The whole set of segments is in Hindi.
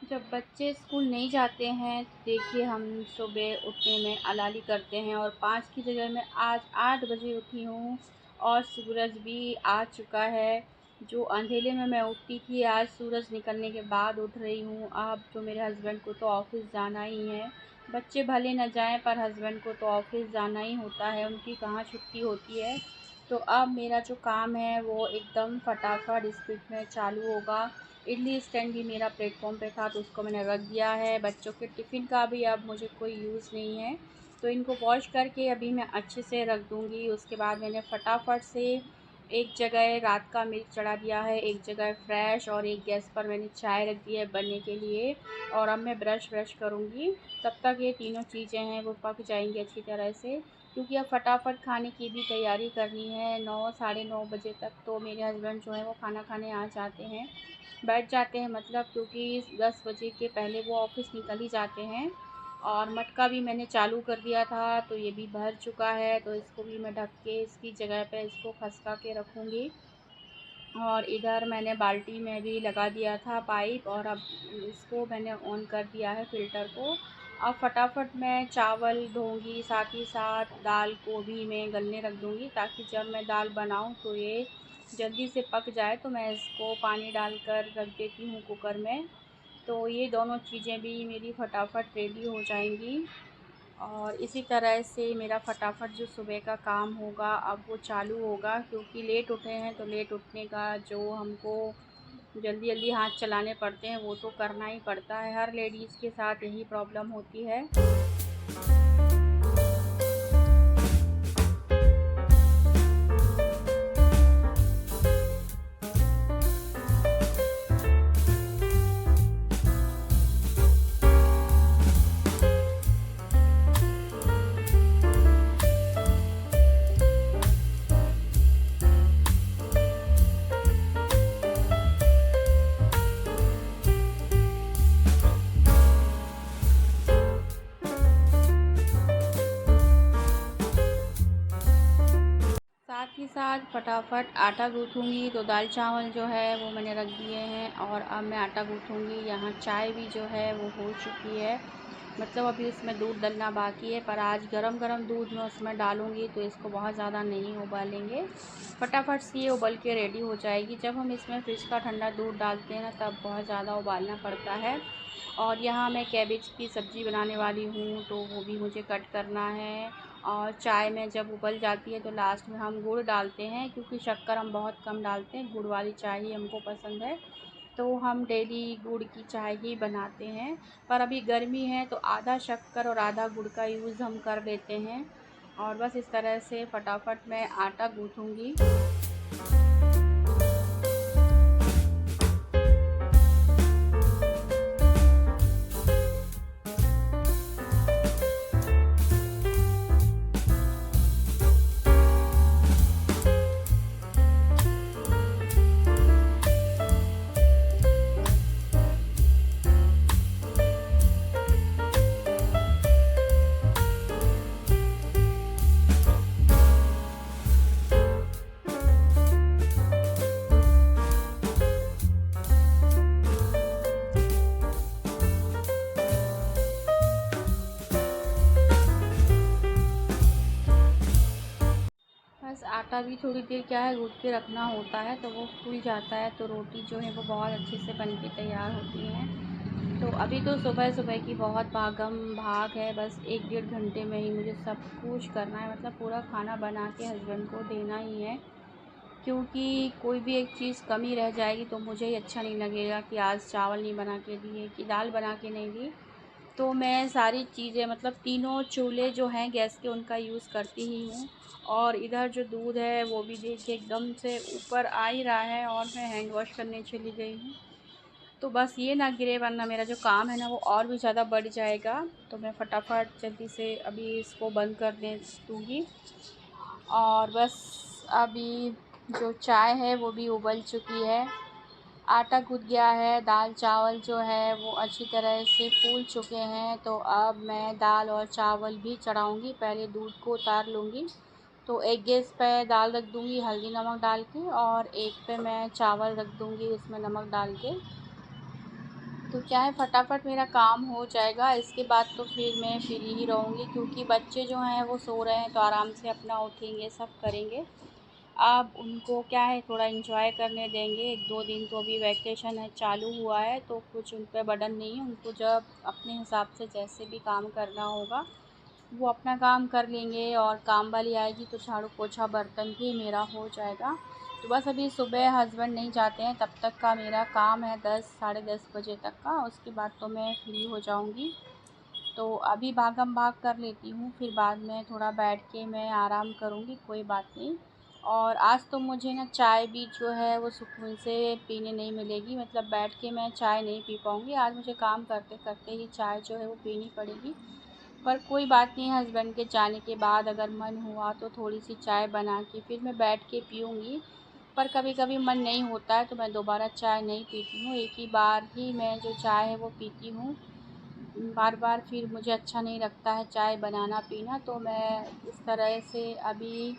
जब बच्चे स्कूल नहीं जाते हैं तो देखिए हम सुबह उठने में आलाली करते हैं और 5 की जगह मैं आज 8 बजे उठी हूँ और सूरज भी आ चुका है। जो अंधेरे में मैं उठती थी आज सूरज निकलने के बाद उठ रही हूँ। अब तो मेरे हस्बैंड को तो ऑफ़िस जाना ही है। बच्चे भले न जाएं पर हस्बैंड को तो ऑफ़िस जाना ही होता है, उनकी कहाँ छुट्टी होती है। तो अब मेरा जो काम है वो एकदम फटाफट स्पीड में चालू होगा। इडली स्टैंड भी मेरा प्लेटफॉर्म पे था तो उसको मैंने रख दिया है। बच्चों के टिफ़िन का भी अब मुझे कोई यूज़ नहीं है, तो इनको वॉश करके अभी मैं अच्छे से रख दूँगी। उसके बाद मैंने फटाफट से एक जगह रात का मिल्क चढ़ा दिया है, एक जगह फ्रेश और एक गैस पर मैंने चाय रख दी है बनने के लिए। और अब मैं ब्रश करूँगी, तब तक ये तीनों चीज़ें हैं वो पक जाएंगी अच्छी तरह से, क्योंकि अब फटाफट खाने की भी तैयारी करनी है। 9 साढ़े 9 बजे तक तो मेरे हस्बैंड जो है वो खाना खाने आ जाते हैं, बैठ जाते हैं, मतलब क्योंकि 10 बजे के पहले वो ऑफ़िस निकल ही जाते हैं। और मटका भी मैंने चालू कर दिया था तो ये भी भर चुका है, तो इसको भी मैं ढक के इसकी जगह पे इसको खसका के रखूँगी। और इधर मैंने बाल्टी में भी लगा दिया था पाइप और अब इसको मैंने ऑन कर दिया है फ़िल्टर को। अब फटाफट मैं चावल धोऊँगी, साथ ही साथ दाल को भी मैं गलने रख दूँगी, ताकि जब मैं दाल बनाऊँ तो ये जल्दी से पक जाए। तो मैं इसको पानी डालकर रख देती हूँ कुकर में, तो ये दोनों चीज़ें भी मेरी फटाफट रेडी हो जाएंगी। और इसी तरह से मेरा फटाफट जो सुबह का काम होगा अब वो चालू होगा, क्योंकि लेट उठे हैं तो लेट उठने का जो हमको जल्दी जल्दी हाथ चलाने पड़ते हैं वो तो करना ही पड़ता है। हर लेडीज़ के साथ यही प्रॉब्लम होती है। साथ ही साथ फटाफट आटा गूँथूँगी, तो दाल चावल जो है वो मैंने रख दिए हैं और अब मैं आटा गूँथूँगी। यहाँ चाय भी जो है वो हो चुकी है, मतलब अभी इसमें दूध डलना बाकी है, पर आज गरम-गरम दूध मैं उसमें डालूँगी तो इसको बहुत ज़्यादा नहीं उबालेंगे, फटाफट से ये उबल के रेडी हो जाएगी। जब हम इसमें फ्रिज का ठंडा दूध डालते हैं ना तब बहुत ज़्यादा उबालना पड़ता है। और यहाँ मैं कैबेज की सब्ज़ी बनाने वाली हूँ तो वो भी मुझे कट करना है। और चाय में जब उबल जाती है तो लास्ट में हम गुड़ डालते हैं, क्योंकि शक्कर हम बहुत कम डालते हैं, गुड़ वाली चाय ही हमको पसंद है, तो हम डेली गुड़ की चाय ही बनाते हैं। पर अभी गर्मी है तो आधा शक्कर और आधा गुड़ का यूज़ हम कर लेते हैं। और बस इस तरह से फटाफट मैं आटा गूँथूँगी। बस आटा भी थोड़ी देर क्या है गूँथ के रखना होता है तो वो फूल जाता है, तो रोटी जो है वो बहुत अच्छे से बन के तैयार होती हैं। तो अभी तो सुबह सुबह की बहुत भागम भाग है, बस 1 डेढ़ घंटे में ही मुझे सब कुछ करना है, मतलब पूरा खाना बना के हस्बैंड को देना ही है, क्योंकि कोई भी एक चीज़ कमी रह जाएगी तो मुझे ही अच्छा नहीं लगेगा कि आज चावल नहीं बना के दिए, कि दाल बना के नहीं दी। तो मैं सारी चीज़ें, मतलब तीनों चूल्हे जो हैं गैस के उनका यूज़ करती ही हूँ। और इधर जो दूध है वो भी देखिए एकदम से ऊपर आ ही रहा है और मैं हैंड वॉश करने चली गई हूँ। तो बस ये ना गिरे, वरना मेरा जो काम है ना वो और भी ज़्यादा बढ़ जाएगा। तो मैं फटाफट जल्दी से अभी इसको बंद कर दे दूँगी। और बस अभी जो चाय है वो भी उबल चुकी है, आटा गूँथ गया है, दाल चावल जो है वो अच्छी तरह से फूल चुके हैं। तो अब मैं दाल और चावल भी चढ़ाऊँगी, पहले दूध को उतार लूँगी। तो एक गैस पे दाल रख दूँगी हल्दी नमक डाल के, और एक पे मैं चावल रख दूँगी उसमें नमक डाल के। तो क्या है, फटाफट मेरा काम हो जाएगा। इसके बाद तो फिर मैं फ्री ही रहूँगी, क्योंकि बच्चे जो हैं वो सो रहे हैं तो आराम से अपना उठेंगे, सब करेंगे। अब उनको क्या है, थोड़ा एंजॉय करने देंगे। 1-2 दिन तो अभी वैकेशन है, चालू हुआ है, तो कुछ उन पे बर्डन नहीं है। उनको जब अपने हिसाब से जैसे भी काम करना होगा वो अपना काम कर लेंगे, और काम वाली आएगी तो झाड़ू पोछा बर्तन भी मेरा हो जाएगा। तो बस अभी सुबह हस्बैंड नहीं जाते हैं तब तक का मेरा काम है 10 साढ़े 10 बजे तक का। उसके बाद तो मैं फ्री हो जाऊंगी। तो अभी भागम भाग कर लेती हूँ, फिर बाद में थोड़ा बैठ के मैं आराम करूँगी, कोई बात नहीं। और आज तो मुझे ना चाय भी जो है वो सुकून से पीने नहीं मिलेगी, मतलब बैठ के मैं चाय नहीं पी पाऊँगी। आज मुझे काम करते करते ही चाय जो है वो पीनी पड़ेगी। पर कोई बात नहीं, हस्बैंड के जाने के बाद अगर मन हुआ तो थोड़ी सी चाय बना के फिर मैं बैठ के पीऊँगी। पर कभी कभी मन नहीं होता है तो मैं दोबारा चाय नहीं पीती हूँ, एक ही बार ही मैं जो चाय है वो पीती हूँ। बार बार फिर मुझे अच्छा नहीं लगता है चाय बनाना पीना। तो मैं इस तरह से अभी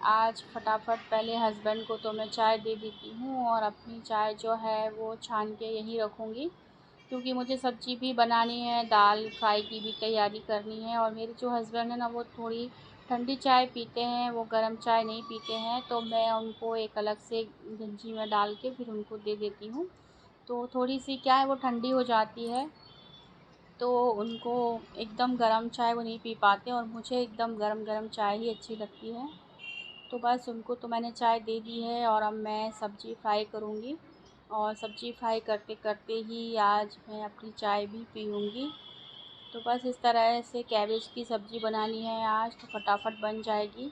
आज फटाफट पहले हस्बैंड को तो मैं चाय दे देती हूँ, और अपनी चाय जो है वो छान के यहीं रखूँगी, क्योंकि मुझे सब्ज़ी भी बनानी है, दाल फ्राई की भी तैयारी करनी है। और मेरे जो हस्बैंड है ना वो थोड़ी ठंडी चाय पीते हैं, वो गर्म चाय नहीं पीते हैं, तो मैं उनको एक अलग से गंजी में डाल के फिर उनको दे देती हूँ। तो थोड़ी सी क्या है वो ठंडी हो जाती है, तो उनको एकदम गरम चाय वो नहीं पी पाते, और मुझे एकदम गरम गरम चाय ही अच्छी लगती है। तो बस उनको तो मैंने चाय दे दी है, और अब मैं सब्ज़ी फ्राई करूँगी, और सब्ज़ी फ्राई करते करते ही आज मैं अपनी चाय भी पीऊँगी। तो बस इस तरह से कैबेज की सब्ज़ी बनानी है आज, तो फटाफट बन जाएगी।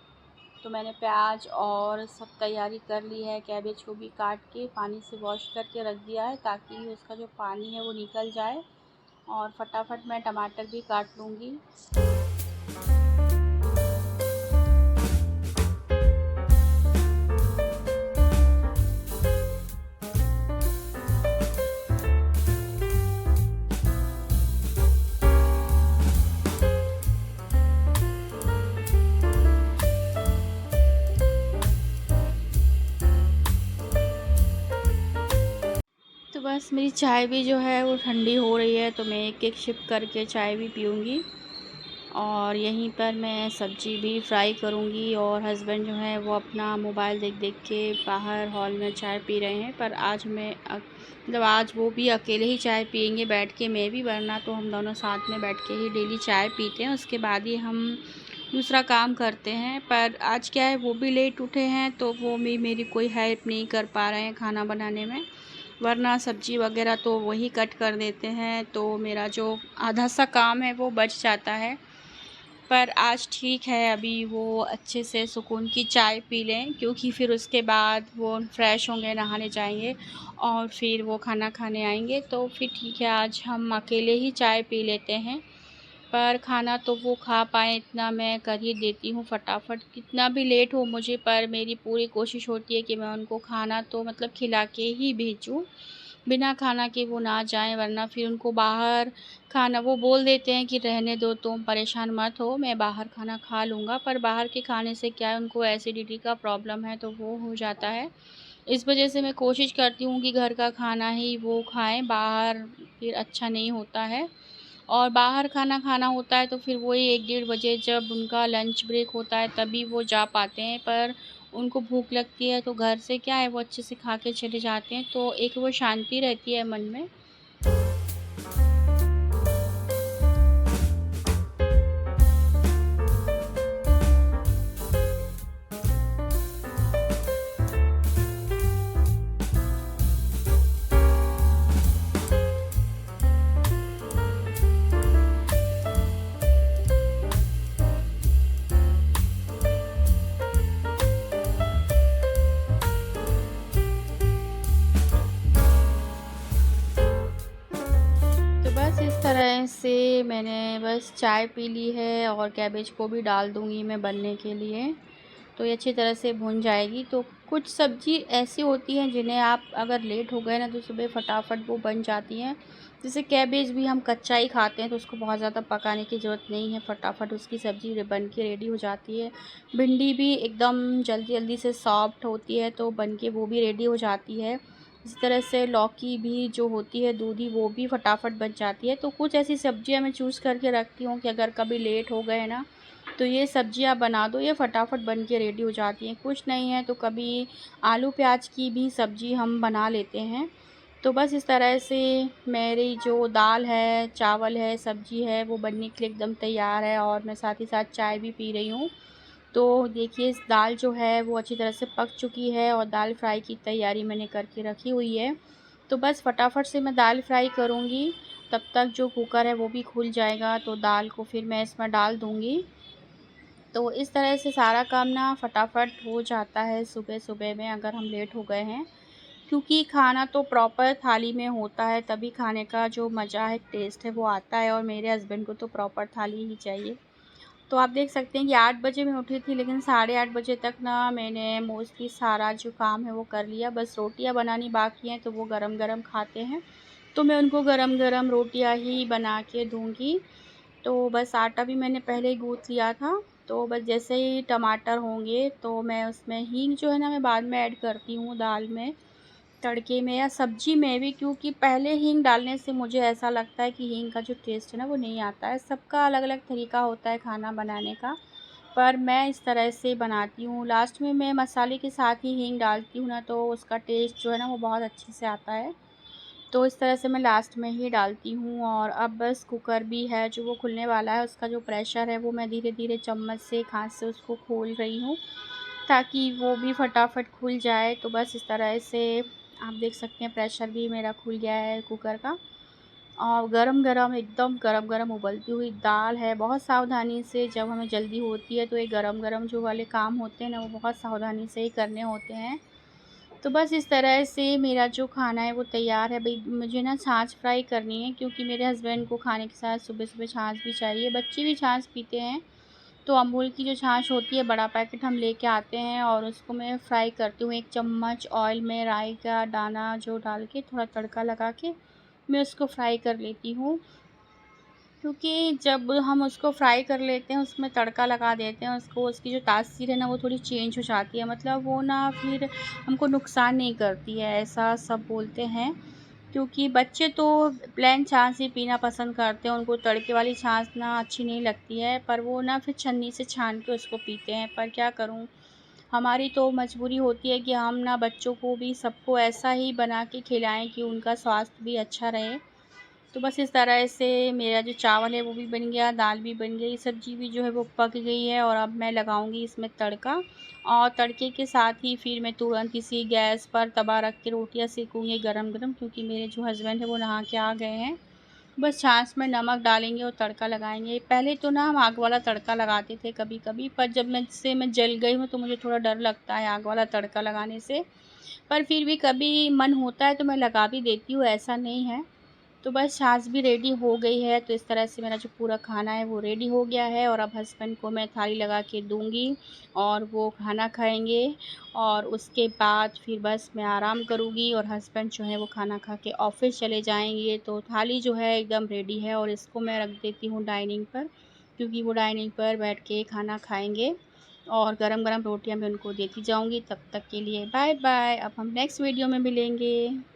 तो मैंने प्याज और सब तैयारी कर ली है, कैबेज को भी काट के पानी से वॉश करके रख दिया है ताकि उसका जो पानी है वो निकल जाए, और फटाफट मैं टमाटर भी काट लूँगी। तो बस मेरी चाय भी जो है वो ठंडी हो रही है, तो मैं एक एक शिप करके चाय भी पीऊँगी, और यहीं पर मैं सब्ज़ी भी फ्राई करूँगी। और हस्बैंड जो है वो अपना मोबाइल देख देख के बाहर हॉल में चाय पी रहे हैं। पर आज मैं मतलब आज वो भी अकेले ही चाय पियेंगे बैठ के, मैं भी, वरना तो हम दोनों साथ में बैठ के ही डेली चाय पीते हैं, उसके बाद ही हम दूसरा काम करते हैं। पर आज क्या है, वो भी लेट उठे हैं तो वो भी मेरी कोई हेल्प नहीं कर पा रहे हैं खाना बनाने में, वरना सब्ज़ी वगैरह तो वही कट कर देते हैं, तो मेरा जो आधा सा काम है वो बच जाता है। पर आज ठीक है, अभी वो अच्छे से सुकून की चाय पी लें, क्योंकि फिर उसके बाद वो फ्रेश होंगे, नहाने जाएंगे, और फिर वो खाना खाने आएंगे। तो फिर ठीक है, आज हम अकेले ही चाय पी लेते हैं। पर खाना तो वो खा पाएँ इतना मैं कर ही देती हूँ फटाफट, कितना भी लेट हो मुझे, पर मेरी पूरी कोशिश होती है कि मैं उनको खाना तो मतलब खिला के ही भेजूँ, बिना खाना के वो ना जाएं, वरना फिर उनको बाहर खाना वो बोल देते हैं कि रहने दो, तुम परेशान मत हो, मैं बाहर खाना खा लूँगा। पर बाहर के खाने से क्या है, उनको एसिडिटी का प्रॉब्लम है तो वो हो जाता है। इस वजह से मैं कोशिश करती हूँ कि घर का खाना ही वो खाएं, बाहर फिर अच्छा नहीं होता है। और बाहर खाना खाना होता है तो फिर वही 1-1:30 बजे जब उनका लंच ब्रेक होता है तभी वो जा पाते हैं। पर उनको भूख लगती है तो घर से क्या है वो अच्छे से खा के चले जाते हैं, तो एक वो शांति रहती है मन में। तो बस इस तरह से मैंने बस चाय पी ली है, और कैबेज को भी डाल दूँगी मैं बनने के लिए। तो ये अच्छी तरह से भुन जाएगी। तो कुछ सब्ज़ी ऐसी होती हैं जिन्हें आप अगर लेट हो गए ना तो सुबह फटाफट वो बन जाती हैं। जैसे कैबेज भी हम कच्चा ही खाते हैं तो उसको बहुत ज़्यादा पकाने की ज़रूरत नहीं है, फटाफट उसकी सब्ज़ी बन के रेडी हो जाती है। भिंडी भी एकदम जल्दी जल्दी से सॉफ्ट होती है तो बन के वो भी रेडी हो जाती है। इसी तरह से लौकी भी जो होती है दूधी, वो भी फटाफट बन जाती है। तो कुछ ऐसी सब्जियां मैं चूज़ करके रखती हूँ कि अगर कभी लेट हो गए ना, तो ये सब्जियां बना दो, ये फटाफट बन के रेडी हो जाती हैं। कुछ नहीं है तो कभी आलू प्याज की भी सब्ज़ी हम बना लेते हैं। तो बस इस तरह से मेरी जो दाल है, चावल है, सब्ज़ी है, वो बनने के लिए एकदम तैयार है और मैं साथ ही साथ चाय भी पी रही हूँ। तो देखिए इस दाल जो है वो अच्छी तरह से पक चुकी है और दाल फ्राई की तैयारी मैंने करके रखी हुई है। तो बस फटाफट से मैं दाल फ्राई करूँगी, तब तक जो कुकर है वो भी खुल जाएगा, तो दाल को फिर मैं इसमें डाल दूँगी। तो इस तरह से सारा काम ना फटाफट हो जाता है सुबह-सुबह में, अगर हम लेट हो गए हैं। क्योंकि खाना तो प्रॉपर थाली में होता है, तभी खाने का जो मज़ा है, टेस्ट है, वो आता है और मेरे हस्बैंड को तो प्रॉपर थाली ही चाहिए। तो आप देख सकते हैं कि 8 बजे मैं उठी थी, लेकिन साढ़े 8 बजे तक ना मैंने मोस्टली सारा जो काम है वो कर लिया। बस रोटियां बनानी बाकी हैं, तो वो गरम-गरम खाते हैं, तो मैं उनको गरम-गरम रोटियां ही बना के दूँगी। तो बस आटा भी मैंने पहले ही गूँथ लिया था। तो बस जैसे ही टमाटर होंगे तो मैं उसमें हींग जो है ना मैं बाद में ऐड करती हूँ दाल में, तड़के में या सब्ज़ी में भी, क्योंकि पहले हींग डालने से मुझे ऐसा लगता है कि हींग का जो टेस्ट है ना वो नहीं आता है। सबका अलग-अलग तरीका होता है खाना बनाने का, पर मैं इस तरह से बनाती हूँ। लास्ट में मैं मसाले के साथ ही हींग डालती हूँ ना, तो उसका टेस्ट जो है ना वो बहुत अच्छे से आता है। तो इस तरह से मैं लास्ट में ही डालती हूँ और अब बस कुकर भी है जो वो खुलने वाला है, उसका जो प्रेशर है वो मैं धीरे-धीरे चम्मच से, हाथ से उसको खोल रही हूँ, ताकि वो भी फटाफट खुल जाए। तो बस इस तरह से आप देख सकते हैं प्रेशर भी मेरा खुल गया है कुकर का और गरम-गरम, एकदम गरम-गरम उबलती हुई दाल है। बहुत सावधानी से, जब हमें जल्दी होती है तो ये गरम-गरम जो वाले काम होते हैं ना वो बहुत सावधानी से ही करने होते हैं। तो बस इस तरह से मेरा जो खाना है वो तैयार है। भई मुझे ना छाछ फ्राई करनी है, क्योंकि मेरे हस्बैंड को खाने के साथ सुबह-सुबह छाछ भी चाहिए। बच्चे भी छाछ पीते हैं, तो अमूल की जो छाछ होती है बड़ा पैकेट हम लेके आते हैं और उसको मैं फ्राई करती हूँ। 1 चम्मच ऑयल में राई का दाना जो डाल के थोड़ा तड़का लगा के मैं उसको फ्राई कर लेती हूँ। क्योंकि जब हम उसको फ्राई कर लेते हैं, उसमें तड़का लगा देते हैं उसको, उसकी जो तासीर है ना वो थोड़ी चेंज हो जाती है, मतलब वो ना फिर हमको नुकसान नहीं करती है, ऐसा सब बोलते हैं। क्योंकि बच्चे तो प्लेन छाछ ही पीना पसंद करते हैं, उनको तड़के वाली छाछ ना अच्छी नहीं लगती है, पर वो ना फिर छन्नी से छान के उसको पीते हैं। पर क्या करूँ, हमारी तो मजबूरी होती है कि हम ना बच्चों को भी, सबको ऐसा ही बना के खिलाएं कि उनका स्वास्थ्य भी अच्छा रहे। तो बस इस तरह से मेरा जो चावल है वो भी बन गया, दाल भी बन गई, सब्ज़ी भी जो है वो पक गई है और अब मैं लगाऊंगी इसमें तड़का। और तड़के के साथ ही फिर मैं तुरंत इसी गैस पर तवा रख के रोटियां सेकूंगी गरम-गरम, क्योंकि मेरे जो हस्बैंड है वो नहा के आ गए हैं। बस छाछ में नमक डालेंगे और तड़का लगाएंगे। पहले तो ना हम आग वाला तड़का लगाते थे कभी-कभी, पर जब मैं जल गई हूँ तो मुझे थोड़ा डर लगता है आग वाला तड़का लगाने से। पर फिर भी कभी मन होता है तो मैं लगा भी देती हूँ, ऐसा नहीं है। तो बस छाछ भी रेडी हो गई है, तो इस तरह से मेरा जो पूरा खाना है वो रेडी हो गया है और अब हस्बैंड को मैं थाली लगा के दूँगी और वो खाना खाएँगे और उसके बाद फिर बस मैं आराम करूँगी और हस्बैंड जो है वो खाना खा के ऑफ़िस चले जाएँगे। तो थाली जो है एकदम रेडी है और इसको मैं रख देती हूँ डाइनिंग पर, क्योंकि वो डाइनिंग पर बैठ के खाना खाएँगे और गरम-गरम रोटियाँ मैं उनको देती जाऊँगी। तब तक के लिए बाय-बाय। अब हम नेक्स्ट वीडियो में मिलेंगे।